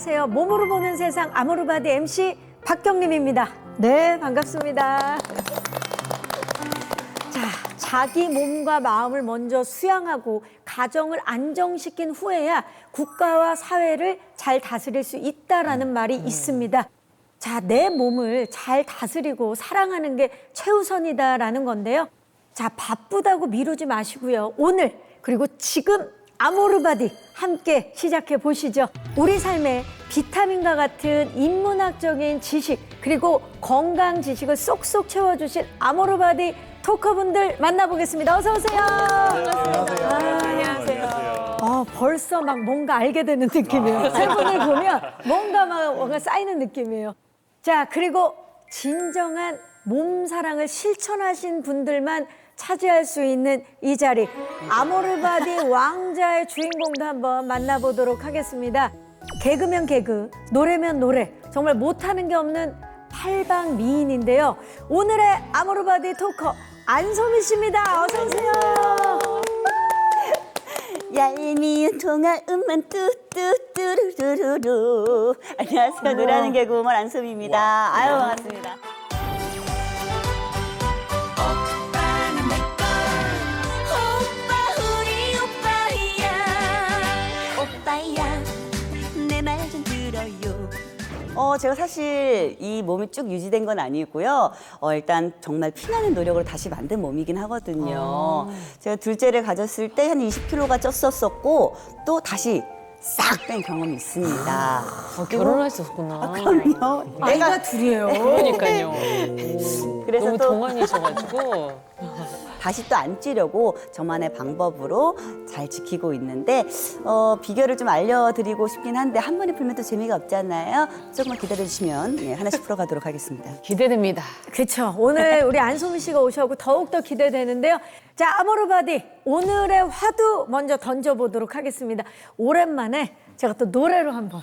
안녕하세요. 몸으로 보는 세상 아모르바디 MC 박경림입니다. 네, 반갑습니다. 자, 자기 몸과 마음을 먼저 수양하고 가정을 안정시킨 후에야 국가와 사회를 잘 다스릴 수 있다라는 말이 있습니다. 자, 내 몸을 잘 다스리고 사랑하는 게 최우선이다라는 건데요. 자, 바쁘다고 미루지 마시고요. 오늘 그리고 지금 아모르바디 함께 시작해 보시죠. 우리 삶에 비타민과 같은 인문학적인 지식 그리고 건강 지식을 쏙쏙 채워주실 아모르바디 토커분들 만나보겠습니다. 어서 오세요. 안녕하세요. 안녕하세요. 벌써 막 뭔가 알게 되는 느낌이에요. 세 분을 보면 뭔가 쌓이는 느낌이에요. 자, 그리고 진정한 몸 사랑을 실천하신 분들만 차지할 수 있는 이 자리, 아모르바디 왕자의 주인공도 한번 만나보도록 하겠습니다. 개그면 개그, 노래면 노래, 정말 못하는 게 없는 팔방 미인인데요. 오늘의 아모르바디 토커 안소미 씨입니다. 어서 오세요. 얄미운 통화 음만 뚜뚜뚜루루루. 안녕하세요. 노래하는 개그우먼 안소미입니다. 아유, 반갑습니다. 오빠는 내 걸. 오빠 우리 오빠야. 오빠야 내 말 좀 들어요. 제가 사실 이 몸이 쭉 유지된 건 아니고요. 일단 정말 피나는 노력으로 다시 만든 몸이긴 하거든요. 제가 둘째를 가졌을 때 한 20kg가 쪘었었고 또 다시 싹 뺀 경험이 있습니다. 결혼하셨구나. 그럼요. 아이가 둘이에요. 그러니까요. 그래서 너무 또 동안이셔가지고. 다시 또 안 찌려고 저만의 방법으로 잘 지키고 있는데 비결을 좀 알려드리고 싶긴 한데 한 번에 풀면 또 재미가 없잖아요. 조금만 기다려주시면 하나씩 풀어가도록 하겠습니다. 기대됩니다. 그렇죠. 오늘 우리 안소미 씨가 오셔서 더욱더 기대되는데요. 자, 아모르바디 오늘의 화두 먼저 던져보도록 하겠습니다. 오랜만에 제가 또 노래로 한번.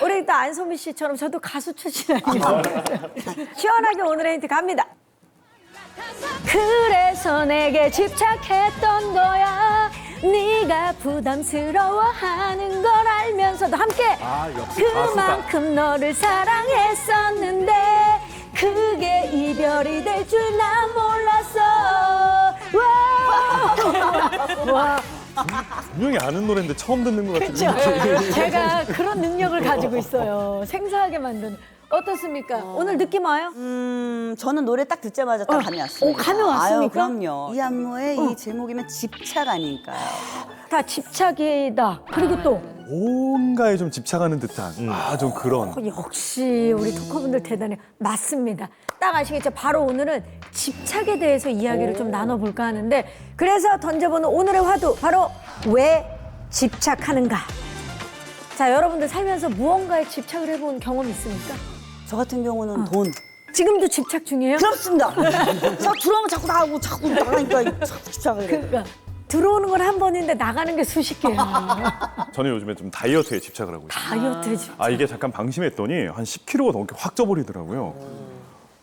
우리 또 안소미 씨처럼 저도 가수 출신 아니에요. 시원하게 오늘의 힌트 갑니다. 그래서 내게 집착했던 거야. 네가 부담스러워하는 걸 알면서도 함께 그만큼 너를 사랑했었는데 그게 이별이 될 줄 난 몰랐어. 와. 분명히 아는 노래인데 처음 듣는 것 같은 그렇죠. 느낌이. 제가 그런 능력을 가지고 있어요. 생소하게 만드는. 어떻습니까? 오늘 느낌 와요? 저는 노래 딱 듣자마자 딱 감이 왔습니다. 감이 왔습니까? 아유, 그럼요. 이 안무의 이 제목이면 집착 아닐까요? 다 집착이다. 그리고 또 뭔가에 좀 집착하는 듯한 좀 그런. 역시 우리 토커분들 대단해요. 맞습니다. 딱 아시겠죠? 바로 오늘은 집착에 대해서 이야기를 좀 나눠볼까 하는데 그래서 던져보는 오늘의 화두 바로 왜 집착하는가? 자, 여러분들 살면서 무언가에 집착을 해본 경험 있습니까? 저 같은 경우는 돈. 지금도 집착 중이에요? 그렇습니다. 자꾸 들어오면 자꾸 나가고 자꾸 나가니까 자꾸 집착을 해요. 그러니까 들어오는 건 한 번인데 나가는 게 수십 개야. 저는 요즘에 좀 다이어트에 집착을 하고 있어요. 다이어트에 집착. 이게 잠깐 방심했더니 한 10kg가 넘게 확 쪄버리더라고요.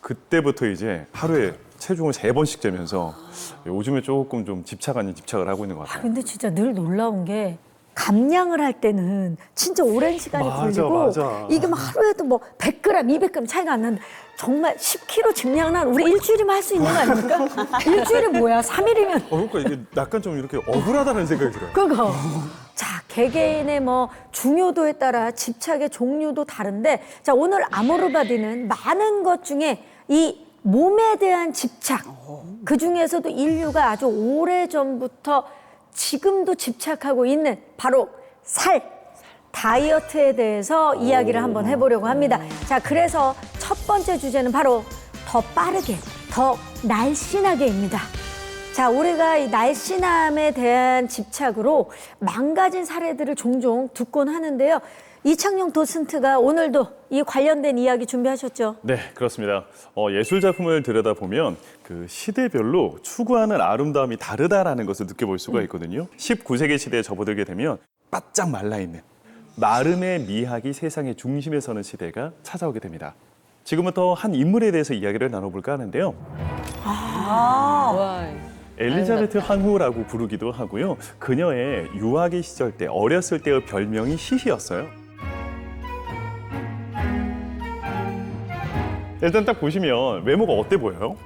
그때부터 이제 하루에 체중을 3번씩 재면서 요즘에 조금 좀 집착 아닌 집착을 하고 있는 것 같아요. 근데 진짜 늘 놀라운 게 감량을 할 때는 진짜 오랜 시간이 걸리고 맞아. 이게 막 하루에도 뭐 100g, 200g 차이가 안 나는데 정말 10kg 증량을 한 우리 일주일이면 할 수 있는 거 아닙니까? 일주일이 뭐야? 3일이면. 그러니까 이게 약간 좀 이렇게 억울하다는 생각이 들어요. 그거. 자, 개개인의 뭐 중요도에 따라 집착의 종류도 다른데 자, 오늘 아모르바디는 많은 것 중에 이 몸에 대한 집착 그중에서도 인류가 아주 오래전부터 지금도 집착하고 있는 바로 살, 다이어트에 대해서 이야기를 한번 해보려고 합니다. 자, 그래서 첫 번째 주제는 바로 더 빠르게, 더 날씬하게입니다. 자, 우리가 이 날씬함에 대한 집착으로 망가진 사례들을 종종 듣곤 하는데요. 이창용 도슨트가 오늘도 이 관련된 이야기 준비하셨죠? 네, 그렇습니다. 예술 작품을 들여다보면 그 시대별로 추구하는 아름다움이 다르다라는 것을 느껴볼 수가 있거든요. 19세기 시대에 접어들게 되면 바짝 말라있는 나름의 미학이 세상의 중심에 서는 시대가 찾아오게 됩니다. 지금부터 한 인물에 대해서 이야기를 나눠볼까 하는데요. 와. 엘리자베트 황후라고 부르기도 하고요. 그녀의 유아기 시절 때 어렸을 때의 별명이 시시였어요. 일단 딱 보시면 외모가 어때 보여요?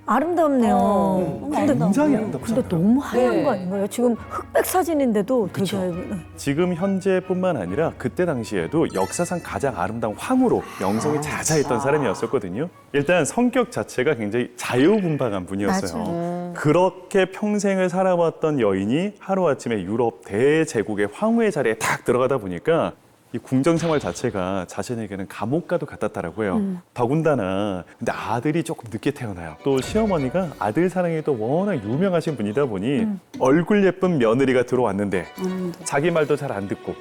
아름답네요. 근데 굉장히 아름답죠. 근데 너무 하얀 네. 거 아닌가요? 지금 흑백 사진인데도 그쵸. 되게 지금 현재뿐만 아니라 그때 당시에도 역사상 가장 아름다운 황후로 명성이 자자했던 사람이었었거든요. 일단 성격 자체가 굉장히 자유분방한 분이었어요. 맞아요. 그렇게 평생을 살아왔던 여인이 하루아침에 유럽 대제국의 황후의 자리에 딱 들어가다 보니까 이 궁정 생활 자체가 자신에게는 감옥과도 같았다라고 해요. 더군다나 근데 아들이 조금 늦게 태어나요. 또 시어머니가 아들 사랑에 또 워낙 유명하신 분이다 보니 얼굴 예쁜 며느리가 들어왔는데 자기 말도 잘 안 듣고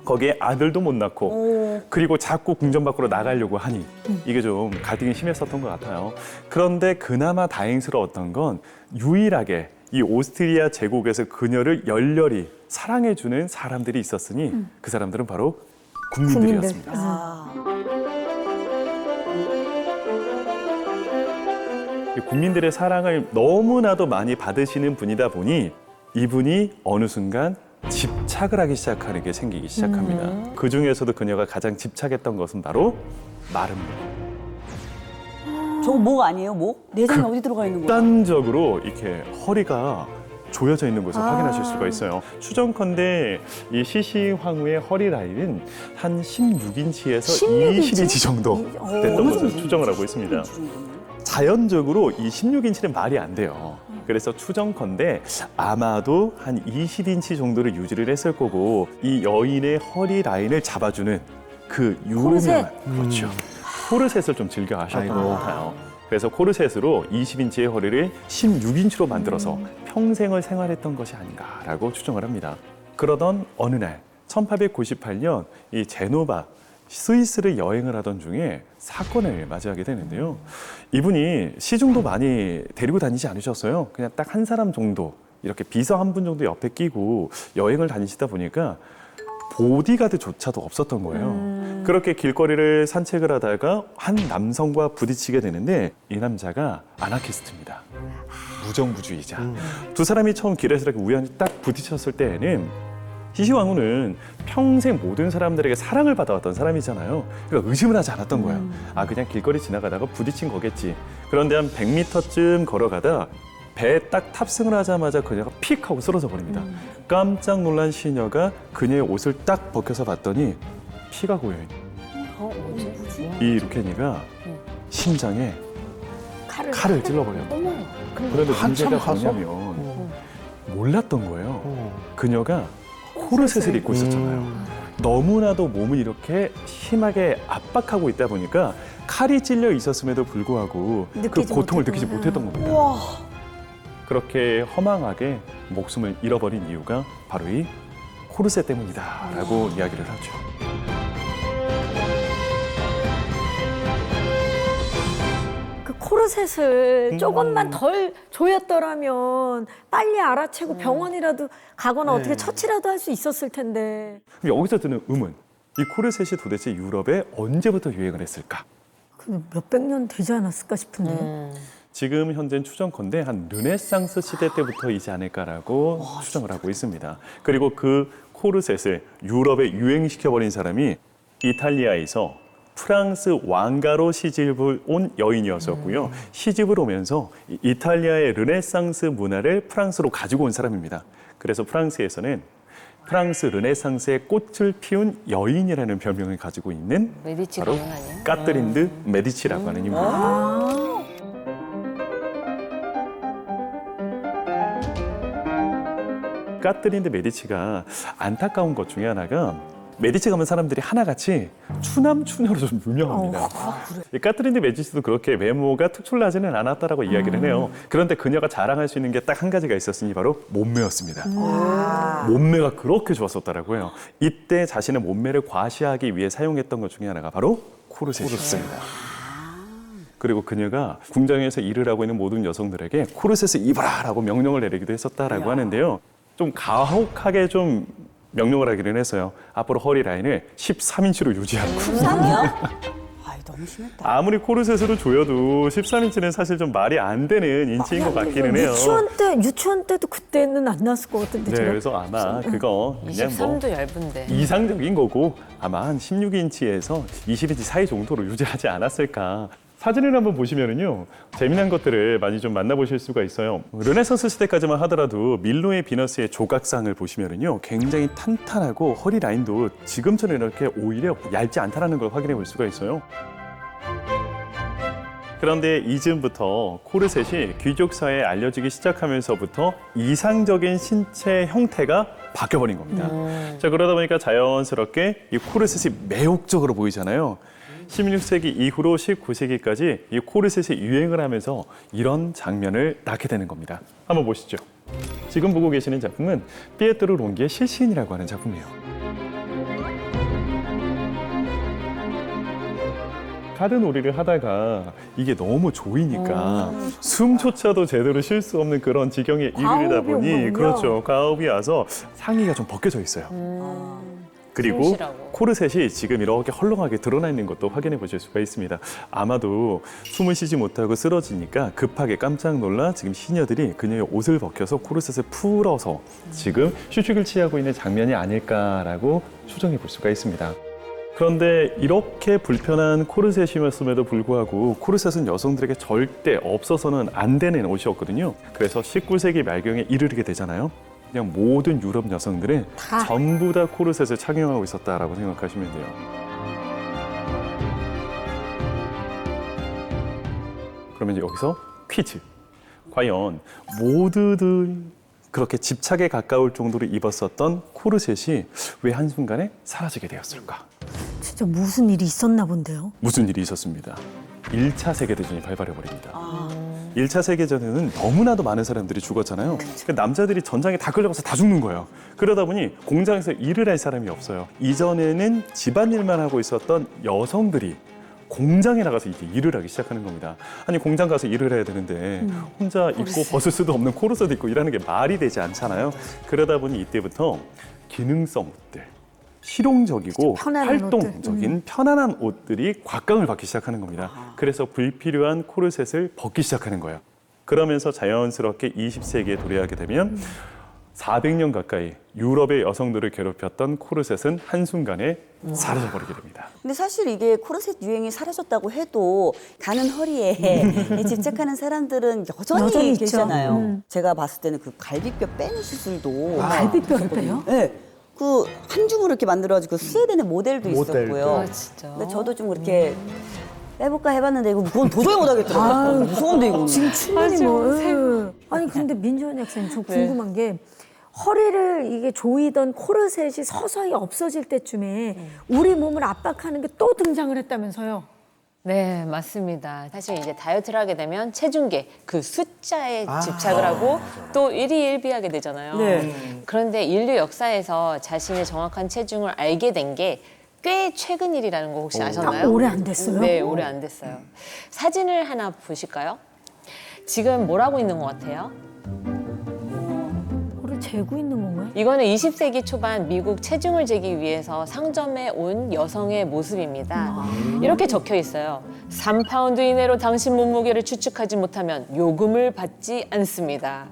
거기에 아들도 못 낳고 그리고 자꾸 궁전 밖으로 나가려고 하니 이게 좀 갈등이 심했었던 것 같아요. 그런데 그나마 다행스러웠던 건 유일하게 이 오스트리아 제국에서 그녀를 열렬히 사랑해주는 사람들이 있었으니 그 사람들은 바로 국민들이었습니다. 이 국민들의 사랑을 너무나도 많이 받으시는 분이다 보니 이분이 어느 순간 집착을 하기 시작하는 게 생기기 시작합니다. 그 중에서도 그녀가 가장 집착했던 것은 바로 마른 목. 저거 목 아니에요, 목? 내장이 어디 들어가 있는 거야? 극단적으로 이렇게 허리가 조여져 있는 것을 확인하실 수가 있어요. 추정컨대 이 시시황후의 허리 라인은 한 16인치에서 20인치 정도 됐던 것을 추정을 하고 있습니다. 자연적으로 이 16인치는 말이 안 돼요. 그래서 추정컨대 아마도 한 20인치 정도를 유지를 했을 거고 이 여인의 허리 라인을 잡아주는 그 코르셋. 유명한 그렇죠. 코르셋을 좀 즐겨 하셨던 것 같아요. 그래서 코르셋으로 20인치의 허리를 16인치로 만들어서 평생을 생활했던 것이 아닌가라고 추정을 합니다. 그러던 어느 날 1898년 이 제노바 스위스를 여행을 하던 중에 사건을 맞이하게 되는데요. 이분이 시중도 많이 데리고 다니지 않으셨어요. 그냥 딱 한 사람 정도 이렇게 비서 한 분 정도 옆에 끼고 여행을 다니시다 보니까 보디가드조차도 없었던 거예요. 그렇게 길거리를 산책을 하다가 한 남성과 부딪히게 되는데 이 남자가 아나키스트입니다. 무정부주의자. 두 사람이 처음 길에서 이렇게 우연히 딱 부딪혔을 때에는 시시황후는 평생 모든 사람들에게 사랑을 받아왔던 사람이잖아요. 그러니까 의심을 하지 않았던 거예요. 아, 그냥 길거리 지나가다가 부딪힌 거겠지. 그런데 한 100m쯤 걸어가다 배에 딱 탑승을 하자마자 그녀가 픽 하고 쓰러져 버립니다. 깜짝 놀란 시녀가 그녀의 옷을 딱 벗겨서 봤더니 피가 고여있는 뭐지? 이 루케니가 심장에 칼을 찔러버렸다. 그런데 문제가 뭐냐면 몰랐던 거예요. 그녀가 코르셋을 입고 있었잖아요. 너무나도 몸을 이렇게 심하게 압박하고 있다 보니까 칼이 찔려 있었음에도 불구하고 그 느끼지 고통을 못했구나. 느끼지 못했던 겁니다. 그렇게 허망하게 목숨을 잃어버린 이유가 바로 이 코르셋 때문이다라고 이야기를 하죠. 그 코르셋을 조금만 덜 조였더라면 빨리 알아채고 병원이라도 가거나 어떻게 처치라도 할 수 있었을 텐데. 그럼 여기서 드는 의문, 이 코르셋이 도대체 유럽에 언제부터 유행을 했을까? 그 몇백 년 되지 않았을까 싶은데. 지금 현재는 추정컨대 한 르네상스 시대 때부터이지 않을까라고 추정을 하고 있습니다. 그리고 그 코르셋을 유럽에 유행시켜버린 사람이 이탈리아에서 프랑스 왕가로 시집을 온 여인이었었고요. 시집을 오면서 이탈리아의 르네상스 문화를 프랑스로 가지고 온 사람입니다. 그래서 프랑스에서는 프랑스 르네상스의 꽃을 피운 여인이라는 별명을 가지고 있는 메디치 바로 가문 아니에요? 까트린드 메디치라고 하는 인물입니다. 까트린드 메디치가 안타까운 것 중에 하나가 메디치 가면 사람들이 하나같이 추남추녀로 좀 유명합니다. 이 까트린드 메디치도 그렇게 외모가 특출나지는 않았다라고 이야기를 해요. 그런데 그녀가 자랑할 수 있는 게 딱 한 가지가 있었으니 바로 몸매였습니다. 몸매가 그렇게 좋았었다라고 해요. 이때 자신의 몸매를 과시하기 위해 사용했던 것 중에 하나가 바로 코르셋이었습니다. 그리고 그녀가 궁정에서 일을 하고 있는 모든 여성들에게 코르셋을 입어라라고 명령을 내리기도 했었다라고 하는데요. 좀 가혹하게 좀 명령을 하기는 했어요. 앞으로 허리 라인을 13인치로 유지하고. 13이요? 아이, 너무 심했다. 아무리 코르셋으로 조여도 13인치는 사실 좀 말이 안 되는 인치인 것 같기는 해요. 유치원 때도 그때는 안 나왔을 것 같은데. 네, 제가. 그래서 아마 그거 그냥 뭐 23도 얇은데. 이상적인 거고 아마 한 16인치에서 20인치 사이 정도로 유지하지 않았을까. 사진을 한번 보시면은요, 재미난 것들을 많이 좀 만나보실 수가 있어요. 르네상스 시대까지만 하더라도 밀로의 비너스의 조각상을 보시면은요, 굉장히 탄탄하고 허리 라인도 지금처럼 이렇게 오히려 얇지 않다는 걸 확인해 볼 수가 있어요. 그런데 이즈음부터 코르셋이 귀족 사회에 알려지기 시작하면서부터 이상적인 신체 형태가 바뀌어버린 겁니다. 자, 그러다 보니까 자연스럽게 이 코르셋이 매혹적으로 보이잖아요. 16세기 이후로 19세기까지 이 코르셋이 유행을 하면서 이런 장면을 낳게 되는 겁니다. 한번 보시죠. 지금 보고 계시는 작품은 피에트로 롱기의 실시인이라고 하는 작품이에요. 카드놀이를 하다가 이게 너무 조이니까 숨조차도 제대로 쉴 수 없는 그런 지경에 이르다 과호흡이 보니 온 거군요. 그렇죠. 과호흡이 와서 상의가 좀 벗겨져 있어요. 그리고 숨쉬라고. 코르셋이 지금 이렇게 헐렁하게 드러나 있는 것도 확인해 보실 수가 있습니다. 아마도 숨을 쉬지 못하고 쓰러지니까 급하게 깜짝 놀라 지금 시녀들이 그녀의 옷을 벗겨서 코르셋을 풀어서 지금 휴식을 취하고 있는 장면이 아닐까라고 추정해 볼 수가 있습니다. 그런데 이렇게 불편한 코르셋이었음에도 불구하고 코르셋은 여성들에게 절대 없어서는 안 되는 옷이었거든요. 그래서 19세기 말경에 이르게 되잖아요. 그냥 모든 유럽 여성들은 다. 전부 다 코르셋을 착용하고 있었다라고 생각하시면 돼요. 그러면 이제 여기서 퀴즈. 과연 모두들 그렇게 집착에 가까울 정도로 입었었던 코르셋이 왜 한순간에 사라지게 되었을까? 진짜 무슨 일이 있었나 본데요. 무슨 일이 있었습니다. 1차 세계대전이 발발해버립니다. 1차 세계전에는 너무나도 많은 사람들이 죽었잖아요. 그러니까 남자들이 전장에 다 끌려가서 다 죽는 거예요. 그러다 보니 공장에서 일을 할 사람이 없어요. 이전에는 집안일만 하고 있었던 여성들이 공장에 나가서 이제 일을 하기 시작하는 겁니다. 아니 공장 가서 일을 해야 되는데 혼자 입고 벗을 수도 없는 코르셋 입고 일하는 게 말이 되지 않잖아요. 그러다 보니 이때부터 기능성 옷들, 실용적이고 편안한 활동적인 편안한 옷들이 곽강을 받기 시작하는 겁니다. 그래서 불필요한 코르셋을 벗기 시작하는 거예요. 그러면서 자연스럽게 20세기에 도래하게 되면 400년 가까이 유럽의 여성들을 괴롭혔던 코르셋은 한순간에 사라져버리게 됩니다. 근데 사실 이게 코르셋 유행이 사라졌다고 해도 가는 허리에 집착하는 사람들은 여전히 여전히 있죠. 계시잖아요. 제가 봤을 때는 그 갈비뼈 빼는 시술도 갈비뼈를 빼요? 네. 그 한 줌으로 이렇게 만들어가지고 그 스웨덴의 모델도 있었고요. 아, 진짜. 근데 저도 좀 그렇게 빼볼까 해봤는데 이거 그건 도저히 못하겠더라고요. 무서운데 이거. 지금 충분히 뭐. 맞아요. 아니 근데 민지원 약사님 저 궁금한 게 허리를 이게 조이던 코르셋이 서서히 없어질 때쯤에 우리 몸을 압박하는 게 또 등장을 했다면서요. 네, 맞습니다. 사실 이제 다이어트를 하게 되면 체중계, 그 숫자에 집착을 하고 또 일희일비하게 되잖아요. 네. 그런데 인류 역사에서 자신의 정확한 체중을 알게 된 게 꽤 최근 일이라는 거 혹시 아셨나요? 딱 오래 안 됐어요? 네, 오래 안 됐어요. 사진을 하나 보실까요? 지금 뭘 하고 있는 것 같아요? 허리를 재고 있는 건가요? 이거는 20세기 초반 미국 체중을 재기 위해서 상점에 온 여성의 모습입니다. 이렇게 적혀 있어요. 3파운드 이내로 당신 몸무게를 추측하지 못하면 요금을 받지 않습니다.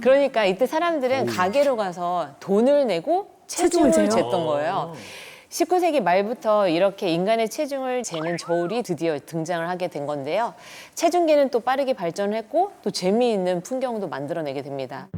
그러니까 이때 사람들은 가게로 가서 돈을 내고 체중을 체중을 재요? 쟀던 거예요. 19세기 말부터 이렇게 인간의 체중을 재는 저울이 드디어 등장을 하게 된 건데요. 체중계는 또 빠르게 발전했고 또 재미있는 풍경도 만들어내게 됩니다.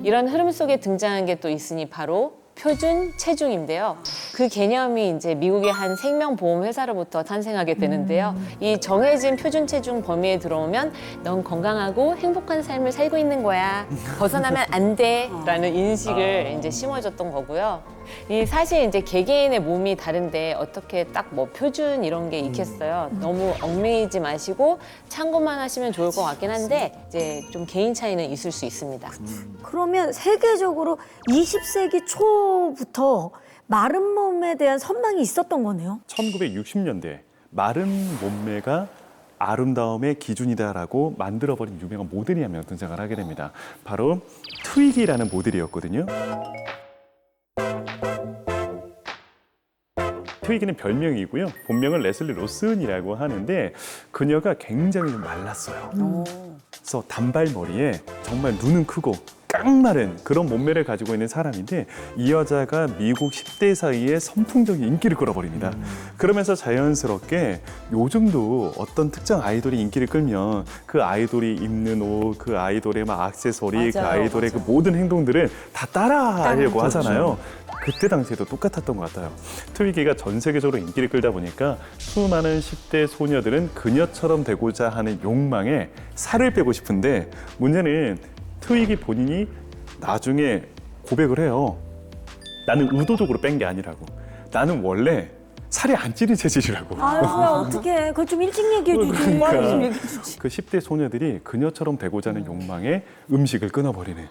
이런 흐름 속에 등장한 게 또 있으니 바로 표준 체중인데요. 그 개념이 이제 미국의 한 생명보험 회사로부터 탄생하게 되는데요. 이 정해진 표준 체중 범위에 들어오면 넌 건강하고 행복한 삶을 살고 있는 거야. 벗어나면 안 돼라는 인식을 이제 심어줬던 거고요. 이 사실 이제 개개인의 몸이 다른데 어떻게 딱 뭐 표준 이런 게 있겠어요. 너무 얽매이지 마시고 참고만 하시면 좋을 것 같긴 한데 이제 좀 개인 차이는 있을 수 있습니다. 그러면 세계적으로 20세기 초부터 마른 몸에 대한 선망이 있었던 거네요. 1960년대 마른 몸매가 아름다움의 기준이다라고 만들어버린 유명한 모델이 한 명 등장을 하게 됩니다. 바로 트윅이라는 모델이었거든요. 1960년대 마른 몸매가 아름다움의 기준이다라고 만들어버린 유명한 모델이 한 명 등장을 하게 됩니다. 바로 트윅이라는 모델이었거든요. 1960년대 마른 몸매가 아름다움의 기준이다라고 만들어버린 유명한 모델이 한 명 등장을 하게 됩니다. 바로 트윅이라는 모델이었거든요. 트위기는 별명이고요. 본명은 레슬리 로슨이라고 하는데 그녀가 굉장히 말랐어요. 그래서 단발머리에 정말 눈은 크고 깡마른 그런 몸매를 가지고 있는 사람인데 이 여자가 미국 10대 사이에 선풍적인 인기를 끌어버립니다. 그러면서 자연스럽게 요즘도 어떤 특정 아이돌이 인기를 끌면 그 아이돌이 입는 옷, 그 아이돌의 막 액세서리, 그 맞아요, 아이돌의 맞아요. 그 모든 행동들을 다 따라하려고 하잖아요. 그때 당시에도 똑같았던 것 같아요. 트위기가 전 세계적으로 인기를 끌다 보니까 수많은 10대 소녀들은 그녀처럼 되고자 하는 욕망에 살을 빼고 싶은데 문제는 트위기 본인이 나중에 고백을 해요. 나는 의도적으로 뺀 게 아니라고. 나는 원래 살이 안 찌는 체질이라고. 아유, 어떡해. 그걸 좀 일찍 얘기해 주지. 그러니까 그 10대 소녀들이 그녀처럼 되고자 하는 욕망에 음식을 끊어버리는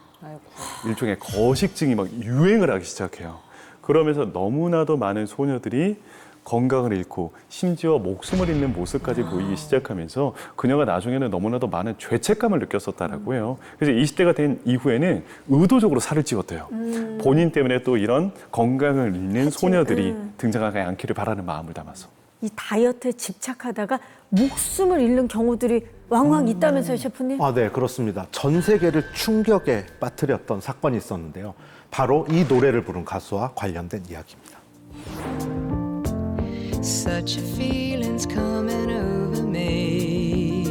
일종의 거식증이 막 유행을 하기 시작해요. 그러면서 너무나도 많은 소녀들이 건강을 잃고 심지어 목숨을 잃는 모습까지 보이기 시작하면서 그녀가 나중에는 너무나도 많은 죄책감을 느꼈었다라고 해요. 그래서 20대가 된 이후에는 의도적으로 살을 찌웠대요. 본인 때문에 또 이런 건강을 잃는 소녀들이 등장하지 않기를 바라는 마음을 담아서. 이 다이어트에 집착하다가 목숨을 잃는 경우들이 왕왕 있다면서요, 셰프님? 아, 네, 그렇습니다. 전 세계를 충격에 빠뜨렸던 사건이 있었는데요. 바로 이 노래를 부른 가수와 관련된 이야기입니다. Such a feeling's coming over me.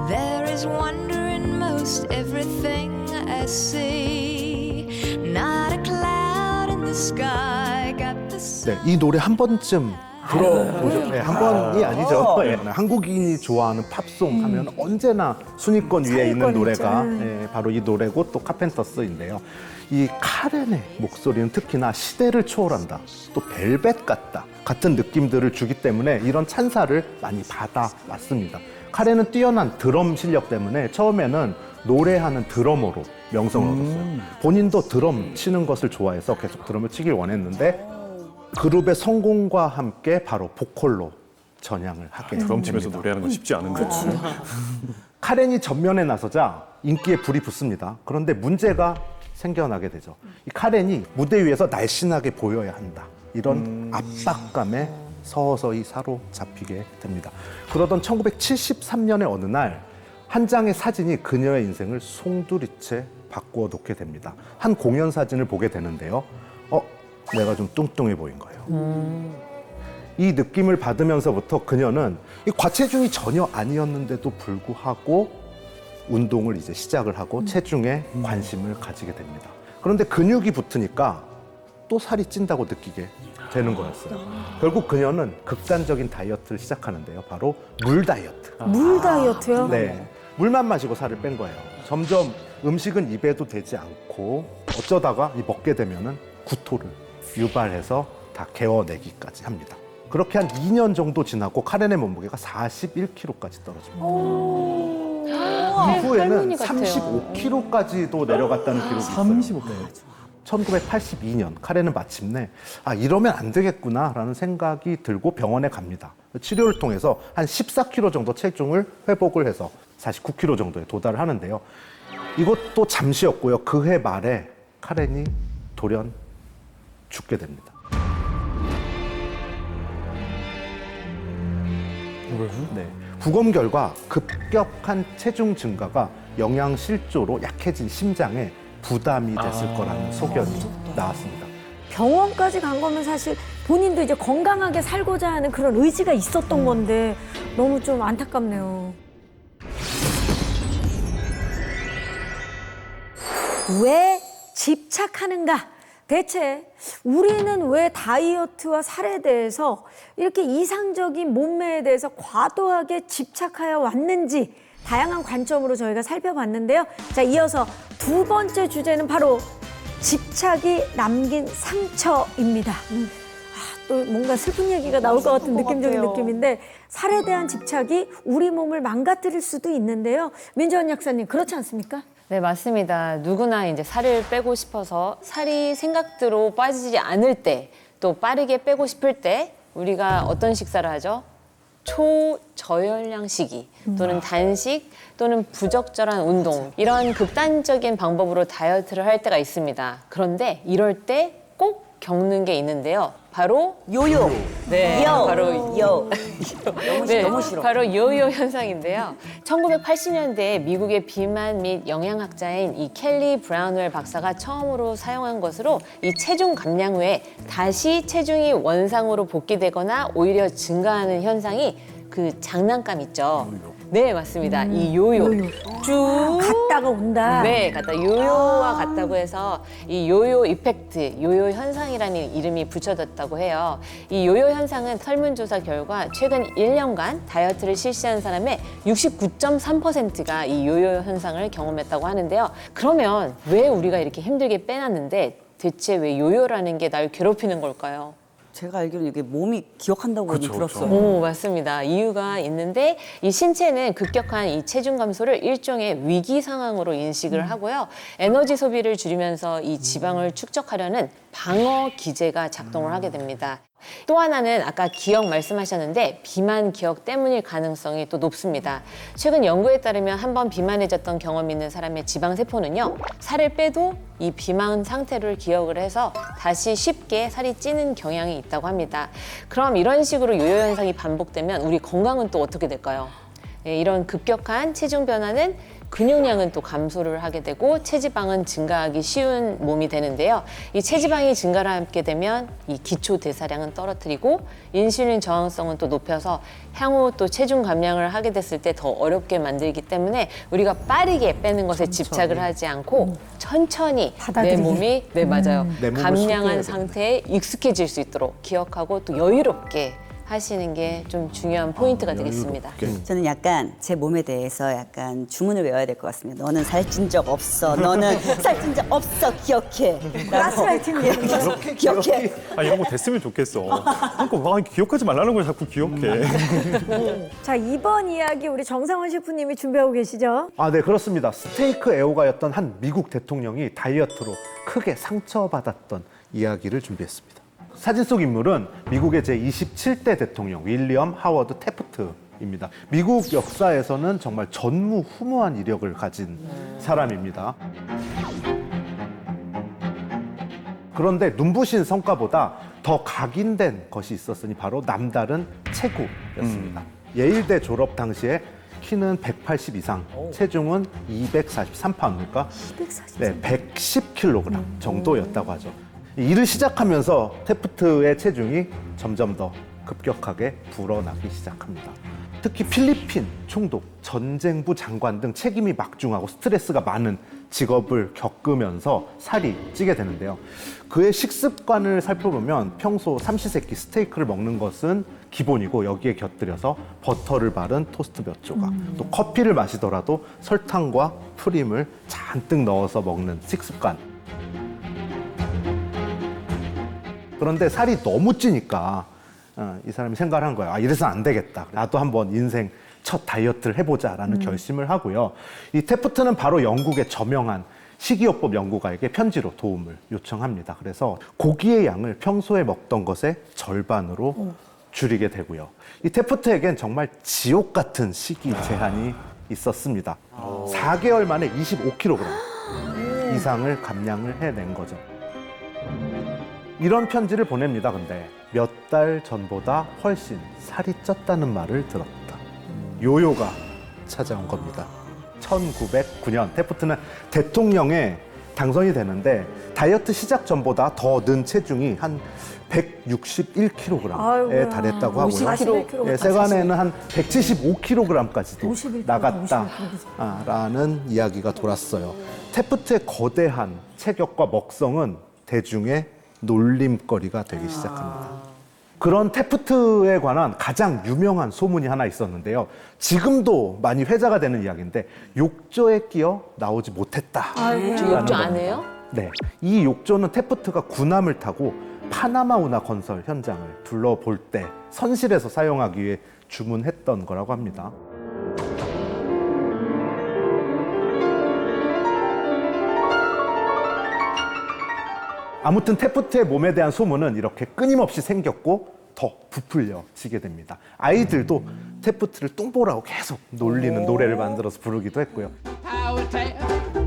There is wonder in most everything I see. Not a cloud in the sky. Got the sun. 네, 이 노래 한 번쯤 들어보셨죠? 네, 한 번이 아니죠. 네, 한국인이 좋아하는 팝송 하면 언제나 순위권 위에 있는 노래가 바로 이 노래고 또 카펜터스인데요. 이 카렌의 목소리는 특히나 시대를 초월한다. 또 벨벳 같다. 같은 느낌들을 주기 때문에 이런 찬사를 많이 받아왔습니다. 카렌은 뛰어난 드럼 실력 때문에 처음에는 노래하는 드러머로 명성을 얻었어요. 본인도 드럼 치는 것을 좋아해서 계속 드럼을 치길 원했는데 그룹의 성공과 함께 바로 보컬로 전향을 하게 드럼 치면서 됩니다. 노래하는 건 쉽지 않은데. 카렌이 전면에 나서자 인기에 불이 붙습니다. 그런데 문제가 생겨나게 되죠. 이 카렌이 무대 위에서 날씬하게 보여야 한다. 이런 압박감에 서서히 사로잡히게 됩니다. 그러던 1973년의 어느 날 한 장의 사진이 그녀의 인생을 송두리째 바꾸어 놓게 됩니다. 한 공연 사진을 보게 되는데요. 내가 좀 뚱뚱해 보인 거예요. 이 느낌을 받으면서부터 그녀는 이 과체중이 전혀 아니었는데도 불구하고 운동을 이제 시작을 하고 체중에 관심을 가지게 됩니다. 그런데 근육이 붙으니까 또 살이 찐다고 느끼게 되는 거였어요. 결국 그녀는 극단적인 다이어트를 시작하는데요. 바로 물 다이어트. 물 다이어트요? 네. 물만 마시고 살을 뺀 거예요. 점점 음식은 입에도 되지 않고 어쩌다가 먹게 되면은 구토를 유발해서 다 개워내기까지 합니다. 그렇게 한 2년 정도 지나고 카렌의 몸무게가 41kg까지 떨어집니다. 이후에는 할머니 같아요. 35kg까지도 내려갔다는 기록이 있어요. 35kg. 1982년 카렌은 마침내 이러면 안 되겠구나라는 생각이 들고 병원에 갑니다. 치료를 통해서 한 14kg 정도 체중을 회복을 해서 49kg 정도에 도달을 하는데요. 이것도 잠시였고요. 그해 말에 카렌이 돌연 죽게 됩니다. 네. 부검 결과 급격한 체중 증가가 영양실조로 약해진 심장에 부담이 됐을 거라는 소견이 나왔습니다. 병원까지 간 거면 사실 본인도 이제 건강하게 살고자 하는 그런 의지가 있었던 건데 너무 좀 안타깝네요. 왜 집착하는가? 대체 우리는 왜 다이어트와 살에 대해서 이렇게 이상적인 몸매에 대해서 과도하게 집착하여 왔는지 다양한 관점으로 저희가 살펴봤는데요. 자, 이어서 두 번째 주제는 바로 집착이 남긴 상처입니다. 또 뭔가 슬픈 얘기가 나올 것 같은 느낌적인 느낌인데 살에 대한 집착이 우리 몸을 망가뜨릴 수도 있는데요. 민지원 약사님, 그렇지 않습니까? 네, 맞습니다. 누구나 이제 살을 빼고 싶어서 살이 생각대로 빠지지 않을 때, 또 빠르게 빼고 싶을 때 우리가 어떤 식사를 하죠? 초저열량 식이 또는 단식 또는 부적절한 운동, 이런 극단적인 방법으로 다이어트를 할 때가 있습니다. 그런데 이럴 때 꼭 겪는 게 있는데요. 바로 요요. 네, 요. 바로 요. 네, 너무 싫어. 바로 요요 현상인데요. 1980년대에 미국의 비만 및 영양학자인 이 켈리 브라운웰 박사가 처음으로 사용한 것으로 이 체중 감량 후에 다시 체중이 원상으로 복귀되거나 오히려 증가하는 현상이 그 장난감 있죠. 네, 맞습니다. 이 요요. 쭉 갔다가 온다. 네, 같다. 요요와 같다고 해서 이 요요 이펙트, 요요 현상이라는 이름이 붙여졌다고 해요. 이 요요 현상은 설문조사 결과 최근 1년간 다이어트를 실시한 사람의 69.3%가 이 요요 현상을 경험했다고 하는데요. 그러면 왜 우리가 이렇게 힘들게 빼놨는데 대체 왜 요요라는 게 날 괴롭히는 걸까요? 제가 알기로는 이게 몸이 기억한다고 들었어요. 오, 맞습니다. 이유가 있는데 이 신체는 급격한 이 체중 감소를 일종의 위기 상황으로 인식을 하고요. 에너지 소비를 줄이면서 이 지방을 축적하려는 방어 기제가 작동을 하게 됩니다. 또 하나는 아까 기억 말씀하셨는데 비만 기억 때문일 가능성이 또 높습니다. 최근 연구에 따르면 한번 비만해졌던 경험이 있는 사람의 지방세포는요. 살을 빼도 이 비만 상태를 기억을 해서 다시 쉽게 살이 찌는 경향이 있다고 합니다. 그럼 이런 식으로 요요 현상이 반복되면 우리 건강은 또 어떻게 될까요? 네, 이런 급격한 체중 변화는 근육량은 또 감소를 하게 되고 체지방은 증가하기 쉬운 몸이 되는데요. 이 체지방이 증가를 하게 되면 이 기초 대사량은 떨어뜨리고 인슐린 저항성은 또 높여서 향후 또 체중 감량을 하게 됐을 때 더 어렵게 만들기 때문에 우리가 빠르게 빼는 것에 집착을 하지 않고 천천히 내 받아들이기. 몸이 네 맞아요 내 몸을 감량한 속여야 상태에 익숙해질 수 있도록 기억하고 또 여유롭게 하시는 게 좀 중요한 포인트가 되겠습니다. 저는 약간 제 몸에 대해서 약간 주문을 외워야 될 것 같습니다. 너는 살찐 적 없어. 너는 살찐 적 없어. 기억해. 가스라이팅. 그렇게 기억해. 아, 이런 거 됐으면 좋겠어. 그러니까 와, 기억하지 말라는 걸 자꾸 기억해. 자, 이번 이야기 우리 정상원 셰프님이 준비하고 계시죠? 아, 네, 그렇습니다. 스테이크 애호가였던 한 미국 대통령이 다이어트로 크게 상처받았던 이야기를 준비했습니다. 사진 속 인물은 미국의 제27대 대통령 윌리엄 하워드 태프트입니다. 미국 역사에서는 정말 전무후무한 이력을 가진 사람입니다. 그런데 눈부신 성과보다 더 각인된 것이 있었으니 바로 남다른 체구였습니다. 예일대 졸업 당시에 키는 180 이상, 체중은 243파운드니까 243. 네, 110kg 정도였다고 하죠. 일을 시작하면서 테프트의 체중이 점점 더 급격하게 불어나기 시작합니다. 특히 필리핀 총독, 전쟁부 장관 등 책임이 막중하고 스트레스가 많은 직업을 겪으면서 살이 찌게 되는데요. 그의 식습관을 살펴보면 평소 삼시세끼 스테이크를 먹는 것은 기본이고 여기에 곁들여서 버터를 바른 토스트 몇 조각, 또 커피를 마시더라도 설탕과 프림을 잔뜩 넣어서 먹는 식습관. 그런데 살이 너무 찌니까 이 사람이 생각을 한 거예요. 아, 이래서는 안 되겠다. 나도 한번 인생 첫 다이어트를 해보자라는 결심을 하고요. 이 테프트는 바로 영국의 저명한 식이요법 연구가에게 편지로 도움을 요청합니다. 그래서 고기의 양을 평소에 먹던 것의 절반으로 줄이게 되고요. 이 테프트에겐 정말 지옥 같은 식이 제한이 있었습니다. 4개월 만에 25kg 이상을 감량을 해낸 거죠. 이런 편지를 보냅니다. 근데 몇 달 전보다 훨씬 살이 쪘다는 말을 들었다. 요요가 찾아온 겁니다. 1909년 테프트는 대통령에 당선이 되는데 다이어트 시작 전보다 더 는 체중이 한 161kg에 아이고야. 달했다고 하고요. 51kg. 예, 세간에는 한 175kg까지도 51kg, 나갔다라는 이야기가 돌았어요. 테프트의 거대한 체격과 먹성은 대중의 놀림거리가 되기 시작합니다. 그런 테프트에 관한 가장 유명한 소문이 하나 있었는데요. 지금도 많이 회자가 되는 이야기인데 욕조에 끼어 나오지 못했다. 저 욕조 안 해요? 네, 이 욕조는 테프트가 군함을 타고 파나마 운하 건설 현장을 둘러볼 때 선실에서 사용하기 위해 주문했던 거라고 합니다. 아무튼 테프트의 몸에 대한 소문은 이렇게 끊임없이 생겼고 더 부풀려지게 됩니다. 아이들도 테프트를 뚱보라고 계속 놀리는 노래를 만들어서 부르기도 했고요. Power tap,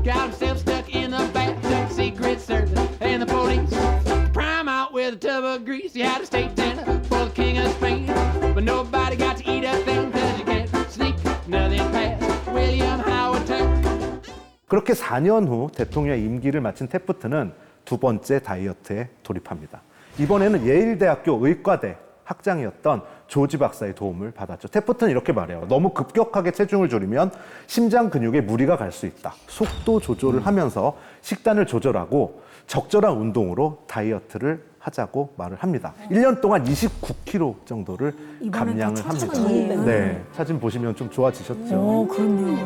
got himself stuck in the back, secret service, and the police prime out with a tub of of Greece, you had a state dinner for the king of Spain. But nobody got to eat a thing, cause you can't sneak nothing past William Howard Taft. 그렇게 4년 후 대통령 임기를 마친 태프트는 두 번째 다이어트에 돌입합니다. 이번에는 예일대학교 의과대 학장이었던 조지 박사의 도움을 받았죠. 태프트는 이렇게 말해요. 너무 급격하게 체중을 줄이면 심장 근육에 무리가 갈 수 있다. 속도 조절을 하면서 식단을 조절하고 적절한 운동으로 다이어트를 하자고 말을 합니다. 1년 동안 29kg 정도를 이번엔 감량을 더 합니다. 천천히. 네, 사진 보시면 좀 좋아지셨죠. 그럼요.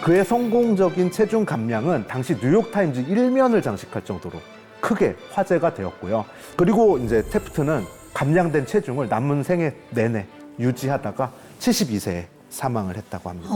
그의 성공적인 체중 감량은 당시 뉴욕타임즈 일면을 장식할 정도로 크게 화제가 되었고요. 그리고 이제 태프트는 감량된 체중을 남은 생애 내내 유지하다가 72세에 사망을 했다고 합니다.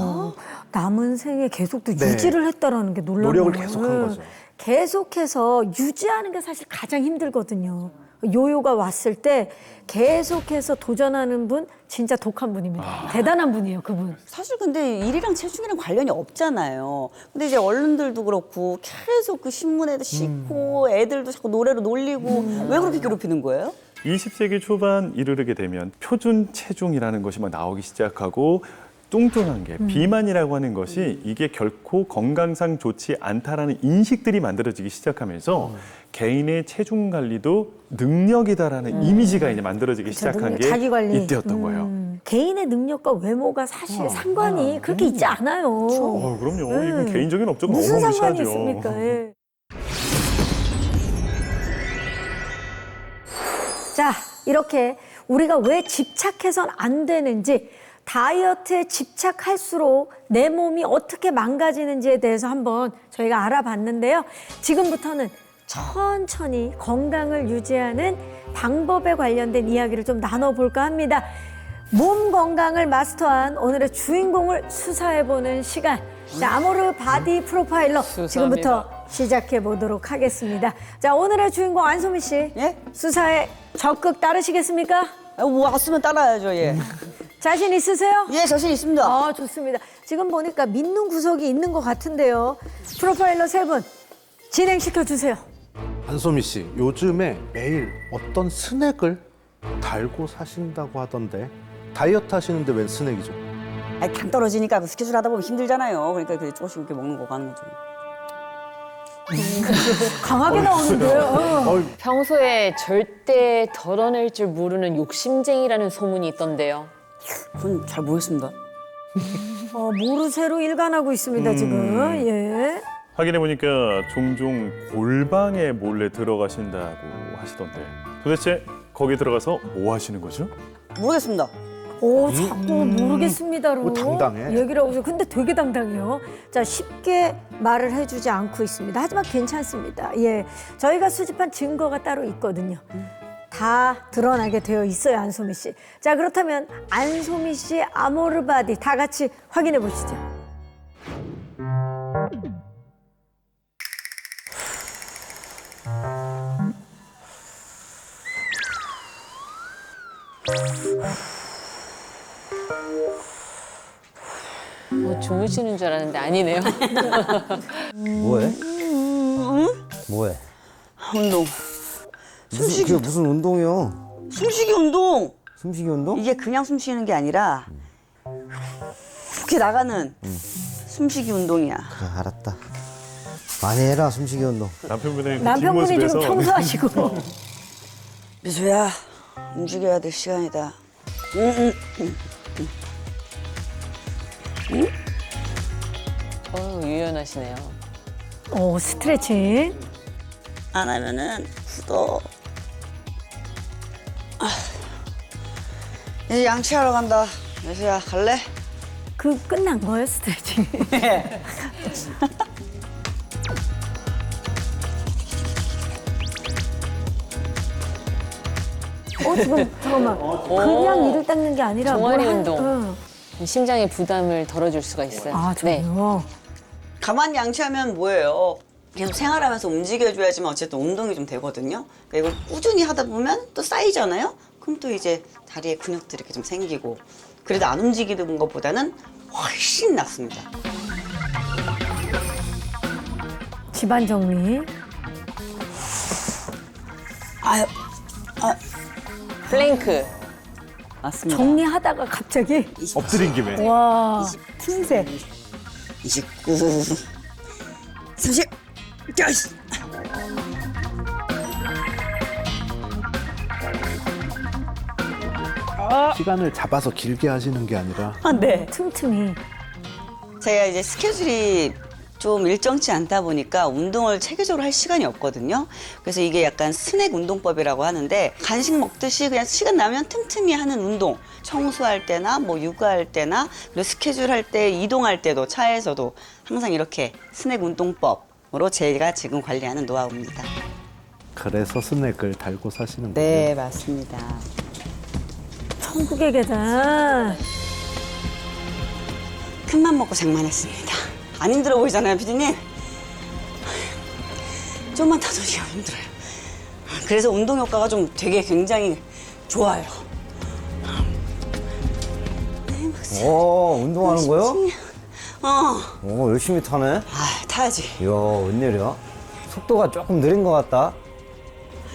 남은 생에 계속 또 네. 유지를 했다라는 게 놀라운 노력을 거예요. 계속한 거죠. 계속해서 유지하는 게 사실 가장 힘들거든요. 요요가 왔을 때 계속해서 도전하는 분 진짜 독한 분입니다. 대단한 분이에요, 그분. 사실 근데 일이랑 체중이랑 관련이 없잖아요. 근데 이제 언론들도 그렇고 계속 그 신문에도 싣고 애들도 자꾸 노래로 놀리고 왜 그렇게 괴롭히는 거예요? 20세기 초반 이르게 되면 표준 체중이라는 것이 막 나오기 시작하고 뚱뚱한 게 비만이라고 하는 것이 이게 결코 건강상 좋지 않다라는 인식들이 만들어지기 시작하면서 개인의 체중 관리도 능력이다라는 이미지가 이제 만들어지기 시작한 게 자기 관리. 이때였던 거예요. 개인의 능력과 외모가 사실 상관이 그렇게 있지 않아요. 그럼요. 이건 개인적인 업적은 무슨 상관이 어마무시하죠. 있습니까? 예. 자, 이렇게 우리가 왜 집착해선 안 되는지, 다이어트에 집착할수록 내 몸이 어떻게 망가지는지에 대해서 한번 저희가 알아봤는데요. 지금부터는 천천히 건강을 유지하는 방법에 관련된 이야기를 좀 나눠볼까 합니다. 몸 건강을 마스터한 오늘의 주인공을 수사해보는 시간. 자, 아모르 바디 프로파일러 지금부터 시작해 보도록 하겠습니다. 자, 오늘의 주인공 안소미 씨. 예? 수사에 적극 따르시겠습니까? 왔으면 따라야죠, 예. 자신 있으세요? 예, 자신 있습니다. 아, 좋습니다. 지금 보니까 믿는 구석이 있는 것 같은데요. 프로파일러 세 분 진행시켜 주세요. 안소미 씨, 요즘에 매일 어떤 스낵을 달고 사신다고 하던데 다이어트 하시는데 웬 스낵이죠? 아니, 당 떨어지니까 그 스케줄 하다 보면 힘들잖아요. 그러니까 그 조금씩 이렇게 먹는 거 가는 거죠. 강하게 나오는데요. 평소에 절대 덜어낼 줄 모르는 욕심쟁이라는 소문이 있던데요. 그건 잘 모르겠습니다. 모르쇠로 일관하고 있습니다, 지금. 예. 확인해 보니까 종종 골방에 몰래 들어가신다고 하시던데 도대체 거기 들어가서 뭐 하시는 거죠? 모르겠습니다. 오, 자꾸 모르겠습니다로 당당해. 얘기를 하고 있어요. 근데 되게 당당해요. 자, 쉽게 말을 해주지 않고 있습니다. 하지만 괜찮습니다. 예, 저희가 수집한 증거가 따로 있거든요. 다 드러나게 되어 있어요, 안소미 씨. 자, 그렇다면 안소미 씨의 아모르 바디 다 같이 확인해 보시죠. 뭐 주무시는 줄 알았는데 아니네요. 뭐해? 뭐해? 운동. 그게 무슨 운동이요? 숨쉬기 운동. 숨쉬기 운동? 이게 그냥 숨 쉬는 게 아니라 그렇게 나가는 숨쉬기 운동이야. 그래 알았다. 많이 해라 숨쉬기 운동. 남편분의 그 남편분이 지금 뒷모습에서 청소하시고. 미소야, 움직여야 될 시간이다. 유연하시네요. 오, 스트레칭. 안 하면은 굳어. 이제 양치하러 간다. 미소야, 갈래? 그 끝난 거예요, 스트레칭. 지금 잠깐만. 그냥 이를 닦는 게 아니라 종아리 뭘 운동. 응. 심장의 부담을 덜어줄 수가 있어요. 아, 정말요? 가만히 양치하면 뭐예요? 계속 생활하면서 움직여줘야지만 어쨌든 운동이 좀 되거든요. 그러니까 이걸 꾸준히 하다 보면 또 쌓이잖아요. 그럼 또 이제 다리에 근육들이 이렇게 좀 생기고 그래도 안 움직이는 것보다는 훨씬 낫습니다. 집안 정리. 아유, 플랭크. 맞습니다. 정리하다가 갑자기 엎드린 김에. 와 틈새. 29, 30, 야이씨. 시간을 잡아서 길게 하시는 게 아니라 아, 네. 틈틈이. 제가 이제 스케줄이 좀 일정치 않다 보니까 운동을 체계적으로 할 시간이 없거든요. 그래서 이게 약간 스낵 운동법이라고 하는데 간식 먹듯이 그냥 시간 나면 틈틈이 하는 운동. 청소할 때나 뭐 육아할 때나 그리고 스케줄 할 때 이동할 때도 차에서도 항상 이렇게 스낵 운동법으로 제가 지금 관리하는 노하우입니다. 그래서 스낵을 달고 사시는 거예요. 네, 맞습니다. 천국의 계단. 큰맘 먹고 장만했습니다. 안 힘들어 보이잖아요, 피디님? 좀만 더 돌리면 힘들어요. 그래서 운동 효과가 좀 되게 굉장히 좋아요. 운동하는 거요? 어, 열심히 타네. 아, 타야지. 이야, 웬일이야? 속도가 조금 느린 것 같다.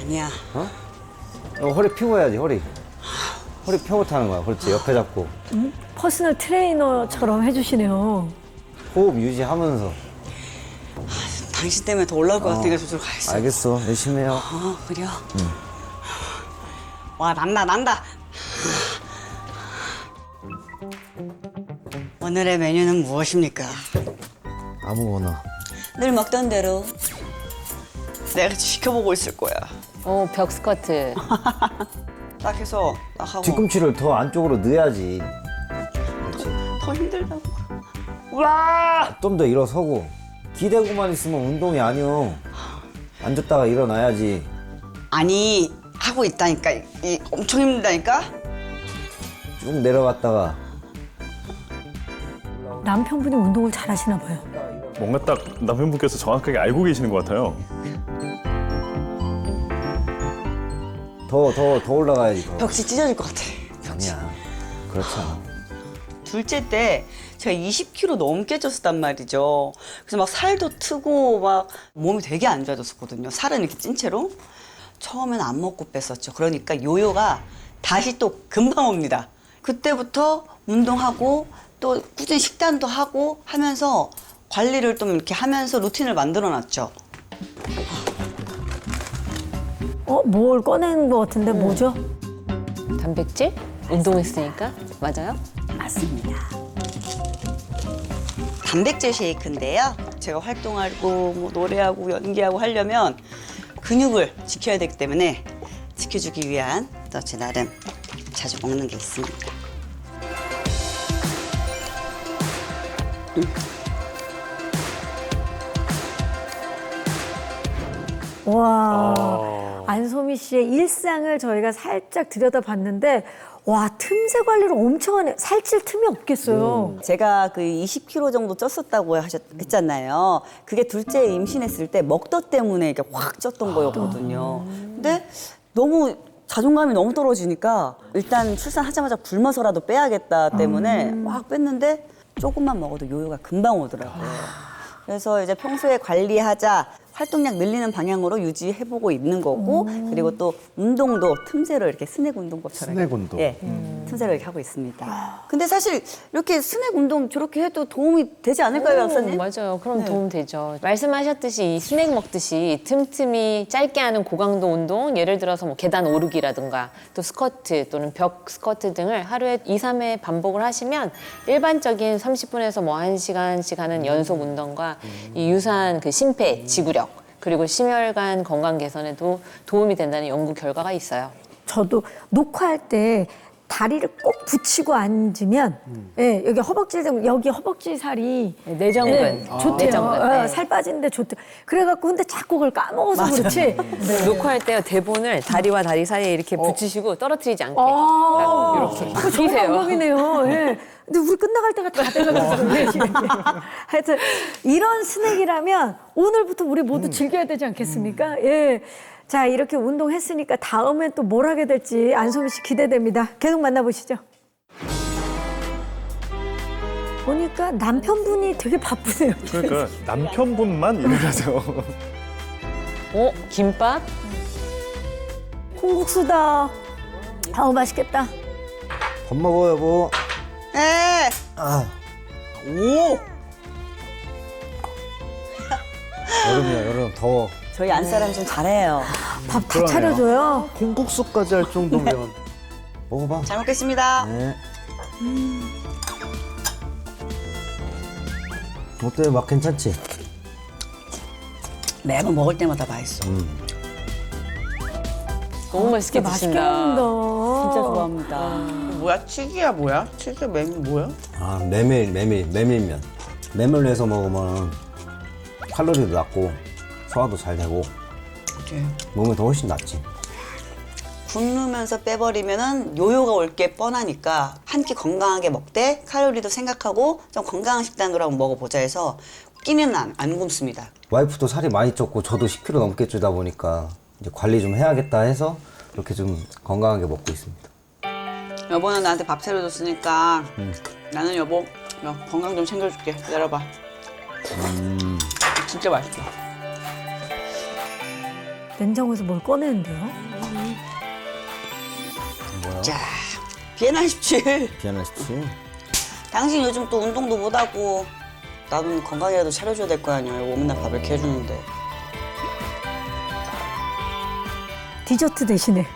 아니야. 허리 펴고 해야지, 허리. 허리 펴고 타는 거야. 그렇지, 옆에 잡고. 퍼스널 트레이너처럼 해주시네요. 호흡 유지하면서. 당신 때문에 더 올라올 것 같으니까 저쪽으로 가야지. 알겠어, 열심히 해요. 그래요? 와, 난다. 오늘의 메뉴는 무엇입니까? 아무거나. 늘 먹던 대로 내가 지켜보고 있을 거야. 벽 스쿼트. 딱 해서 딱 하고 뒤꿈치를 더 안쪽으로 넣어야지. 그렇지. 더 힘들다고. 좀 더 일어서고. 기대고만 있으면 운동이 아니오. 앉았다가 일어나야지. 아니, 하고 있다니까. 엄청 힘들다니까? 쭉 내려갔다가. 남편분이 운동을 잘하시나 봐요. 뭔가 딱 남편분께서 정확하게 알고 계시는 것 같아요. 더 올라가야지. 더. 벽지 찢어질 것 같아. 아니야. 그렇지 않아. 둘째 때 제가 20kg 넘게 쪘었단 말이죠. 그래서 막 살도 트고 막 몸이 되게 안 좋아졌었거든요. 살은 이렇게 찐 채로. 처음엔 안 먹고 뺐었죠. 그러니까 요요가 다시 또 금방 옵니다. 그때부터 운동하고 또 꾸준히 식단도 하고 하면서 관리를 좀 이렇게 하면서 루틴을 만들어 놨죠. 뭘 꺼내는 것 같은데 뭐죠? 단백질? 운동했으니까? 맞아요? 맞습니다. 단백질 쉐이크인데요. 제가 활동하고 뭐 노래하고 연기하고 하려면 근육을 지켜야 되기 때문에 지켜주기 위한 또 제 나름 자주 먹는 게 있습니다. 와, 안소미 씨의 일상을 저희가 살짝 들여다봤는데 와, 틈새 관리를 엄청 하네. 살찔 틈이 없겠어요. 제가 그 20kg 정도 쪘었다고 했잖아요. 그게 둘째 임신했을 때 먹덧 때문에 이렇게 확 쪘던 거였거든요. 근데 너무 자존감이 너무 떨어지니까 일단 출산하자마자 굶어서라도 빼야겠다 때문에 막 뺐는데 조금만 먹어도 요요가 금방 오더라고요. 그래서 이제 평소에 관리하자, 활동량 늘리는 방향으로 유지해보고 있는 거고, 그리고 또 운동도 틈새로 이렇게 스낵 운동법처럼. 스낵 운동. 예, 틈새로 이렇게 하고 있습니다. 근데 사실 이렇게 스낵 운동 저렇게 해도 도움이 되지 않을까요, 박사님? 맞아요. 그럼 네. 도움 되죠. 말씀하셨듯이 이 스낵 먹듯이 틈틈이 짧게 하는 고강도 운동, 예를 들어서 뭐 계단 오르기라든가 또 스쿼트 또는 벽 스쿼트 등을 하루에 2, 3회 반복을 하시면 일반적인 30분에서 뭐 1시간씩 하는 연속 운동과 이 유사한 그 심폐, 지구력 그리고 심혈관 건강 개선에도 도움이 된다는 연구 결과가 있어요. 저도 녹화할 때 다리를 꼭 붙이고 앉으면 예, 여기 허벅지 여기 허벅지 살이 내전근. 예, 좋대요. 내전근. 네. 살 빠지는데 좋대. 그래갖고 근데 자꾸 그걸 까먹어서 그렇지. 네. 녹화할 때 대본을 다리와 다리 사이에 이렇게 붙이시고 떨어뜨리지 않게 이렇게 그거 좋은 끼세요. 방법이네요. 예. 근데 우리 끝나갈 때가 다 돼가지고 하여튼 이런 스낵이라면 오늘부터 우리 모두 즐겨야 되지 않겠습니까? 예. 자, 이렇게 운동했으니까 다음엔 또 뭘 하게 될지 안소미 씨 기대됩니다. 계속 만나보시죠. 보니까 남편분이 되게 바쁘네요. 그러니까 남편분만 일을 하세요. 김밥? 콩국수다. 아우 맛있겠다. 밥 먹어 여보. 에. 아 오. 여름이야 여름 더워. 저희 안 사람 좀 잘해요. 밥 다 차려줘요. 콩국수까지 할 정도면 먹어봐. 잘 먹겠습니다. 네. 어때 맛 괜찮지? 매번 먹을 때마다 맛있어. 너무 맛있게 맛있게 드신다. 먹는다. 진짜 좋아합니다. 뭐야? 튀기야 뭐야? 튀기 메밀 뭐야? 아 메밀면. 메밀로 해서 먹으면 칼로리도 낮고 소화도 잘 되고 그치. 몸에 더 훨씬 낫지. 굶으면서 빼버리면은 요요가 올 게 뻔하니까 한 끼 건강하게 먹되 칼로리도 생각하고 좀 건강한 식단으로 한번 먹어보자 해서 끼니는 안 굶습니다. 와이프도 살이 많이 쪘고 저도 10kg 넘게 찌다 보니까 이제 관리 좀 해야겠다 해서 이렇게 좀 건강하게 먹고 있습니다. 여보는 나한테 밥 차려줬으니까 나는 여보 건강 좀 챙겨줄게. 기다려봐. 진짜 맛있어. 냉장고에서 뭘 꺼내는데요? 자, 비엔나 17. 비엔나 17. 당신 요즘 또 운동도 못하고 나도 건강이라도 차려줘야 될 거 아니야. 여보 맨날 밥 이렇게 해주는데. 디저트 대신에.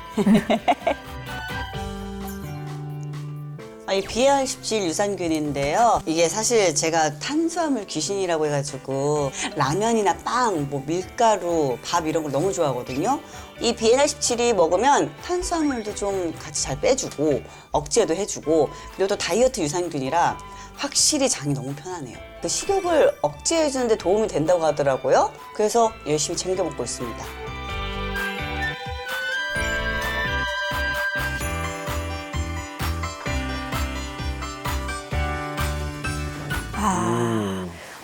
이 BR17 유산균인데요. 이게 사실 제가 탄수화물 귀신이라고 해가지고 라면이나 빵, 뭐 밀가루, 밥 이런 걸 너무 좋아하거든요. 이 BNR17이 먹으면 탄수화물도 좀 같이 잘 빼주고 억제도 해주고 그리고 또 다이어트 유산균이라 확실히 장이 너무 편하네요. 그 식욕을 억제해주는 데 도움이 된다고 하더라고요. 그래서 열심히 챙겨 먹고 있습니다.